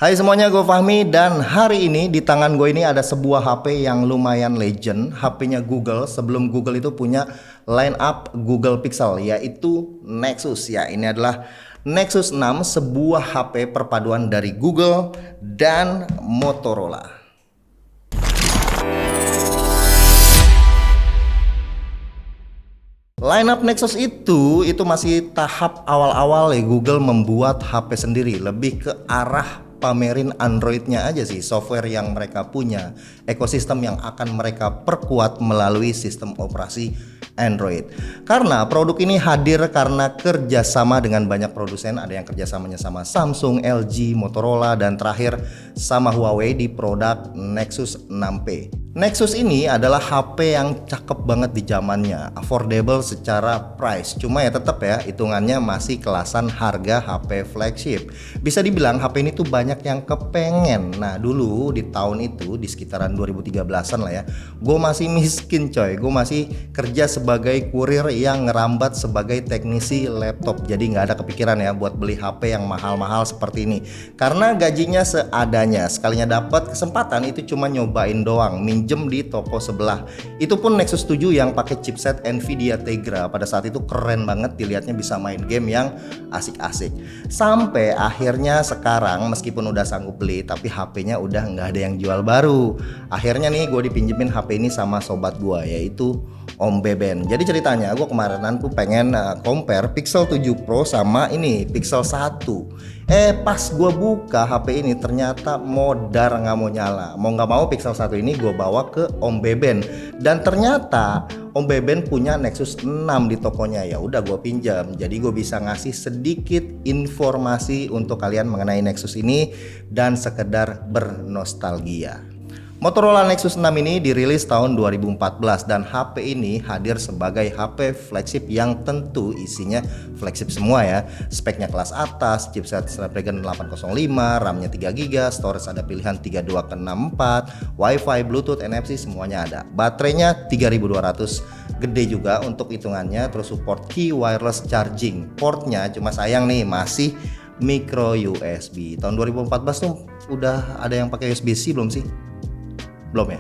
Hai semuanya, gue Fahmi dan hari ini di tangan gue ini ada sebuah HP yang lumayan legend. HP-nya Google. Sebelum Google itu punya line up Google Pixel, yaitu Nexus. Ya, ini adalah Nexus 6, sebuah HP perpaduan dari Google dan Motorola. Lineup Nexus itu masih tahap awal-awal ya Google membuat HP sendiri, lebih ke arah pamerin Android-nya aja sih, software yang mereka punya, ekosistem yang akan mereka perkuat melalui sistem operasi Android. Karena produk ini hadir karena kerjasama dengan banyak produsen, ada yang kerjasamanya sama Samsung, LG, Motorola, dan terakhir sama Huawei di produk Nexus 6P. Nexus ini adalah HP yang cakep banget di zamannya, affordable secara price. Cuma ya tetap ya, hitungannya masih kelasan harga HP flagship. Bisa dibilang HP ini tuh banyak yang kepengen. Nah dulu di tahun itu, di sekitaran 2013an lah ya, gue masih miskin coy. Gue masih kerja sebagai kurir yang ngerambat sebagai teknisi laptop. Jadi nggak ada kepikiran ya buat beli HP yang mahal-mahal seperti ini. Karena gajinya seadanya, sekalinya dapat kesempatan itu cuma nyobain doang, minjem di toko sebelah. Itu pun Nexus 7 yang pakai chipset Nvidia Tegra. Pada saat itu keren banget, dilihatnya bisa main game yang asik-asik. Sampai akhirnya sekarang meskipun udah sanggup beli, tapi HP-nya udah nggak ada yang jual baru. Akhirnya nih gue dipinjemin HP ini sama sobat gue, yaitu Om Beben. Jadi ceritanya gue kemarinan tuh pengen compare Pixel 7 Pro sama ini Pixel 1. Pas gue buka HP ini ternyata modar nggak mau nyala. Mau nggak mau Pixel 1 ini gue bawa ke Om Beben, dan ternyata Om Beben punya Nexus 6 di tokonya. Ya udah gue pinjam, jadi gue bisa ngasih sedikit informasi untuk kalian mengenai Nexus ini dan sekedar bernostalgia. Motorola Nexus 6 ini dirilis tahun 2014 dan HP ini hadir sebagai HP flagship yang tentu isinya flagship semua ya. Speknya kelas atas, chipset Snapdragon 805, RAM-nya 3GB, storage ada pilihan 32 ke 64, Wi-Fi, Bluetooth, NFC semuanya ada. Baterainya 3200, gede juga untuk hitungannya, terus support key wireless charging. Portnya cuma sayang nih masih micro USB. Tahun 2014 tuh udah ada yang pakai USB-C belum sih? Belum ya.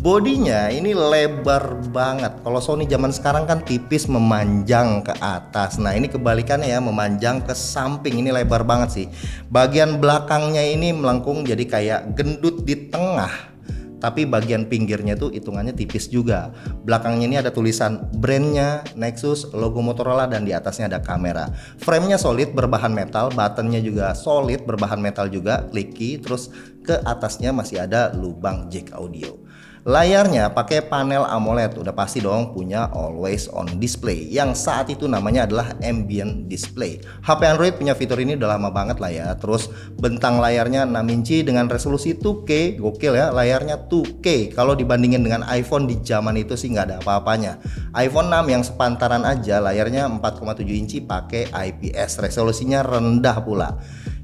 Bodinya ini lebar banget. Kalau Sony zaman sekarang kan tipis memanjang ke atas. Nah ini kebalikannya ya, memanjang ke samping. Ini lebar banget sih. Bagian belakangnya ini melengkung jadi kayak gendut di tengah, tapi bagian pinggirnya tuh hitungannya tipis juga. Belakangnya ini ada tulisan brandnya Nexus, logo Motorola, dan di atasnya ada kamera. Framenya solid berbahan metal, buttonnya juga solid berbahan metal juga, clicky. Terus ke atasnya masih ada lubang jack audio. Layarnya pakai panel AMOLED, udah pasti dong punya always on display yang saat itu namanya adalah ambient display. HP Android punya fitur ini udah lama banget lah ya. Terus bentang layarnya 6 inci dengan resolusi 2K, gokil ya, layarnya 2K. Kalau dibandingin dengan iPhone di zaman itu sih nggak ada apa-apanya. iPhone 6 yang sepantaran aja layarnya 4,7 inci pakai IPS, resolusinya rendah pula.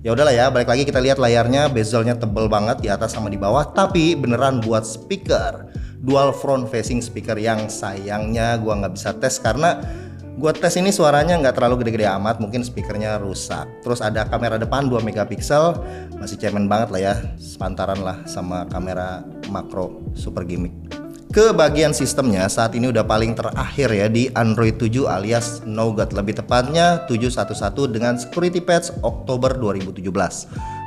Ya udahlah ya, balik lagi kita lihat layarnya, bezelnya tebel banget di atas sama di bawah, tapi beneran buat speaker, dual front facing speaker yang sayangnya gua nggak bisa tes karena gua tes ini suaranya nggak terlalu gede-gede amat, mungkin speakernya rusak. Terus ada kamera depan 2 megapiksel, masih cemen banget lah ya, sepantaran lah sama kamera makro super gimmick. Ke bagian sistemnya saat ini udah paling terakhir ya di Android 7 alias Nougat, lebih tepatnya 7.1.1 dengan security patch Oktober 2017.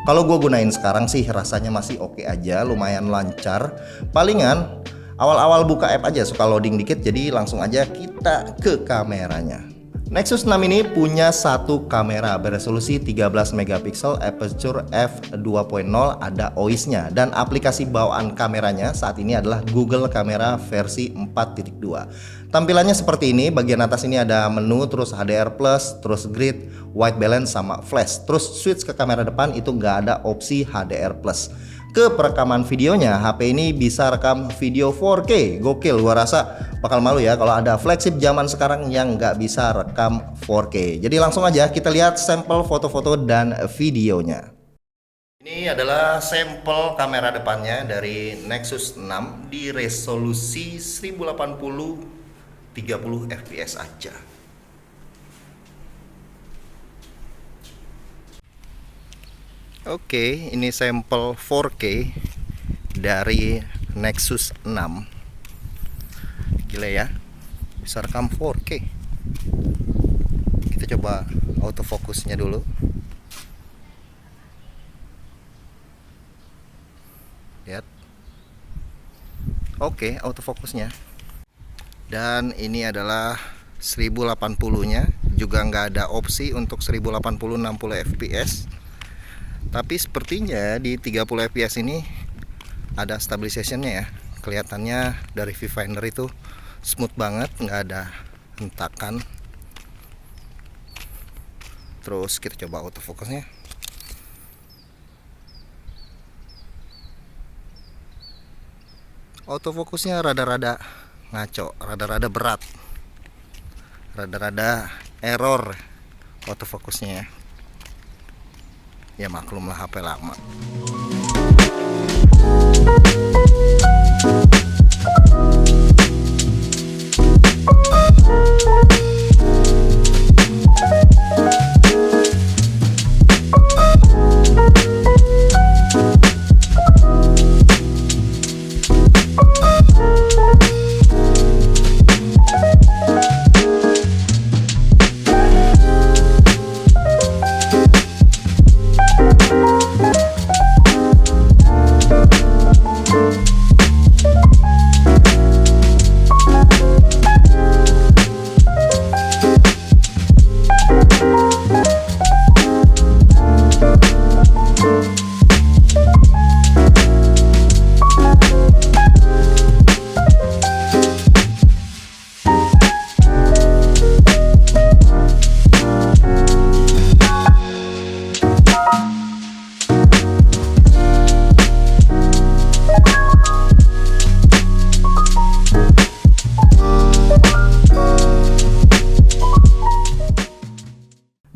Kalau gue gunain sekarang sih rasanya masih oke aja, lumayan lancar. Palingan awal-awal buka app aja suka loading dikit, jadi langsung aja kita ke kameranya. Nexus 6 ini punya satu kamera beresolusi 13 megapiksel aperture f2.0, ada OIS-nya, dan aplikasi bawaan kameranya saat ini adalah Google Kamera versi 4.2. Tampilannya seperti ini, bagian atas ini ada menu, terus HDR+, terus grid, white balance sama flash. Terus switch ke kamera depan itu nggak ada opsi HDR+. Ke perekaman videonya, HP ini bisa rekam video 4K. Gokil, gua rasa bakal malu ya kalau ada flagship zaman sekarang yang nggak bisa rekam 4K. Jadi langsung aja kita lihat sampel foto-foto dan videonya. Ini adalah sampel kamera depannya dari Nexus 6 di resolusi 1080 30 fps aja. Oke, ini sampel 4K dari Nexus 6. Gila ya, bisa rekam 4K. Kita coba autofocusnya dulu. Lihat. Oke, autofocusnya. Dan ini adalah 1080 nya, juga nggak ada opsi untuk 1080 60 fps. Tapi sepertinya di 30 fps ini ada stabilisationnya ya. Kelihatannya dari viewfinder itu smooth banget, nggak ada hentakan. Terus kita coba autofocusnya. Autofocusnya rada-rada ngaco, rada-rada berat, rada-rada error autofocusnya ya. Ya maklumlah HP lama.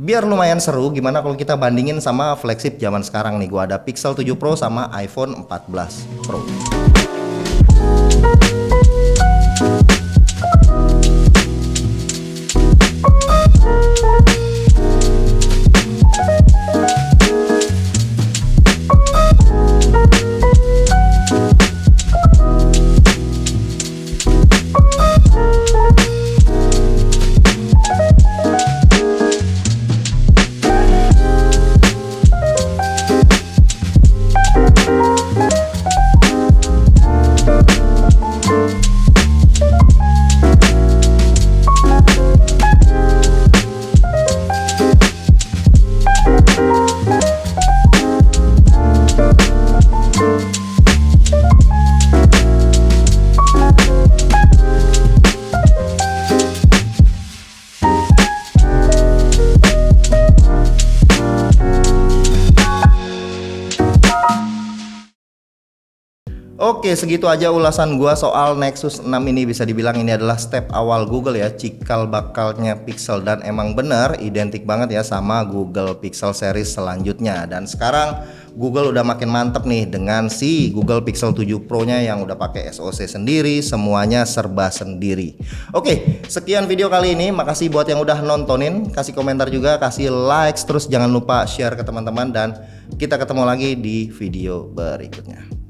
Biar lumayan seru, gimana kalau kita bandingin sama flagship zaman sekarang nih. Gua ada Pixel 7 Pro sama iPhone 14 Pro. Oke, segitu aja ulasan gua soal Nexus 6 ini. Bisa dibilang ini adalah step awal Google ya, cikal bakalnya Pixel, dan emang bener identik banget ya sama Google Pixel series selanjutnya. Dan sekarang Google udah makin mantep nih dengan si Google Pixel 7 Pro nya yang udah pakai SoC sendiri, semuanya serba sendiri. Oke, sekian video kali ini. Makasih buat yang udah nontonin, kasih komentar juga, kasih likes, terus jangan lupa share ke teman-teman, dan kita ketemu lagi di video berikutnya.